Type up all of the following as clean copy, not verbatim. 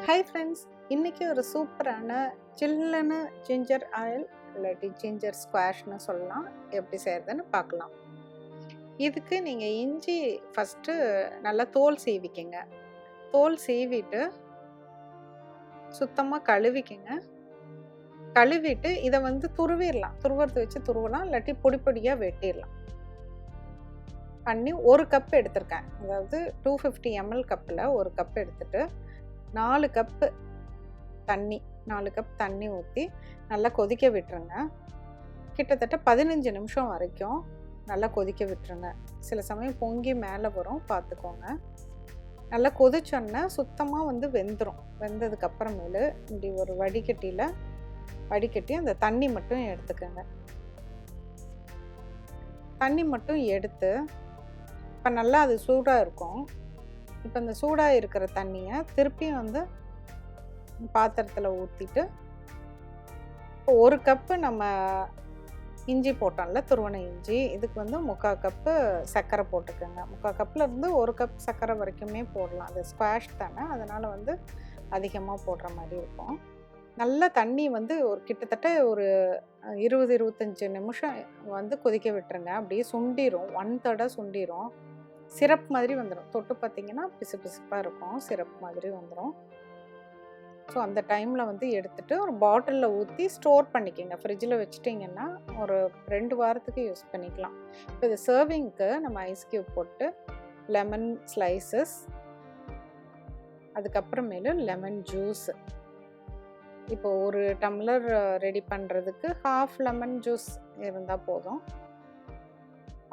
Hi friends, இன்றைக்கி ஒரு சூப்பரான சில்லுன்னு ஜிஞ்சர் ஆயில் இல்லாட்டி ஜிஞ்சர் ஸ்குவாஷ்னு சொல்லலாம், எப்படி செய்கிறதுன்னு பார்க்கலாம். இதுக்கு நீங்கள் இஞ்சி ஃபஸ்ட்டு நல்லா தோல் சீவிக்கிங்க. தோல் சீவிட்டு சுத்தமாக கழுவிக்கிங்க. கழுவிட்டு இதை துருவிடலாம். துருவறது வச்சு துருவலாம், இல்லாட்டி பொடி பொடியாக வெட்டிடலாம். பண்ணி ஒரு கப் எடுத்திருக்கேன். அதாவது 250 ml கப்பில் ஒரு கப் எடுத்துகிட்டு 4 கப்பு தண்ணி 4 கப் தண்ணி ஊற்றி நல்லா கொதிக்க விட்டுருங்க. கிட்டத்தட்ட 15 நிமிஷம் வரைக்கும் நல்லா கொதிக்க விட்டுருங்க. சில சமயம் பொங்கி மேலே வரும், பார்த்துக்கோங்க. நல்லா கொதிச்சோன்னே சுத்தமாக வெந்துடும். வெந்ததுக்கப்புறமேலு இப்படி ஒரு வடிகட்டியில் வடிகட்டி அந்த தண்ணி மட்டும் எடுத்துக்கோங்க. தண்ணி மட்டும் எடுத்து இப்போ நல்லா அது சூடாக இருக்கும். இப்போ இந்த சூடாக இருக்கிற தண்ணியை திருப்பியும் பாத்திரத்தில் ஊற்றிட்டு, இப்போ ஒரு கப்பு நம்ம இஞ்சி போட்டோம்ல, துருவன இஞ்சி, இதுக்கு 3/4 கப்பு சர்க்கரை போட்டுக்கோங்க. 3/4 கப்பில் இருந்து 1 கப் சர்க்கரை வரைக்குமே போடலாம். அது ஸ்குவாஷ் தானே, அதனால் அதிகமாக போடுற மாதிரி இருக்கும். நல்லா தண்ணி ஒரு கிட்டத்தட்ட ஒரு 20-25 நிமிஷம் கொதிக்க விட்டுருங்க. அப்படியே சுண்டிரும், 1/3 சுண்டிரும். சிரப் மாதிரி வந்துடும். தொட்டு பார்த்திங்கன்னா பிசு பிசுப்பாக இருக்கும், சிரப் மாதிரி வந்துடும். ஸோ அந்த டைமில் எடுத்துகிட்டு ஒரு பாட்டிலில் ஊற்றி ஸ்டோர் பண்ணிக்கோங்க. ஃப்ரிட்ஜில் வச்சுட்டிங்கன்னா ஒரு 2 வாரத்துக்கு யூஸ் பண்ணிக்கலாம். இப்போ இது சர்விங்க்கு நம்ம ஐஸ் க்யூப் போட்டு லெமன் ஸ்லைசஸ், அதுக்கப்புறமேலு லெமன் ஜூஸ். இப்போ ஒரு டம்ளர் ரெடி பண்ணுறதுக்கு 1/2 லெமன் ஜூஸ் இருந்தால் போதும்.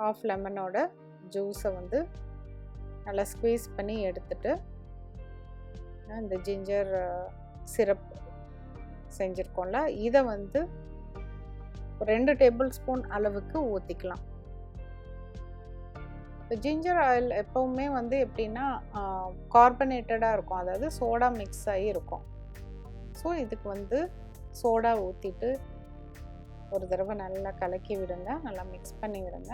1/2 லெமனோட ஜூஸை நல்லா ஸ்குவீஸ் பண்ணி எடுத்துட்டு இந்த ஜிஞ்சர் சிரப் செஞ்சுருக்கோம்ல, இதை 2 டேபிள் ஸ்பூன் அளவுக்கு ஊற்றிக்கலாம். இப்போ ஜிஞ்சர் ஆயில் எப்போவுமே எப்படின்னா கார்பனேட்டடாக இருக்கும், அதாவது சோடா மிக்ஸ் ஆகி இருக்கும். ஸோ இதுக்கு சோடா ஊற்றிட்டு ஒரு தடவை நல்லா கலக்கி விடுங்க, நல்லா மிக்ஸ் பண்ணி விடுங்க.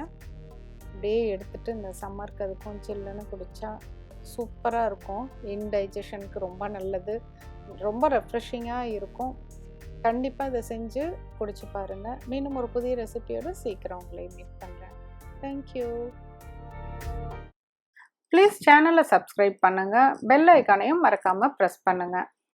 அப்படியே எடுத்துகிட்டு இந்த சம்மருக்கு அதுக்கும் சில்லுன்னு குடித்தா சூப்பராக இருக்கும். இன்டைஜஷனுக்கு ரொம்ப நல்லது, ரொம்ப ரெஃப்ரெஷிங்காக இருக்கும். கண்டிப்பாக இதை செஞ்சு குடிச்சு பாருங்கள். மீண்டும் ஒரு புதிய ரெசிபியோடு சீக்கிரம் உங்களை மீட் பண்ணுறேன். தேங்க்யூ. ப்ளீஸ் சேனலை சப்ஸ்கிரைப் பண்ணுங்கள், பெல் ஐக்கானையும் மறக்காமல் ப்ரெஸ் பண்ணுங்கள்.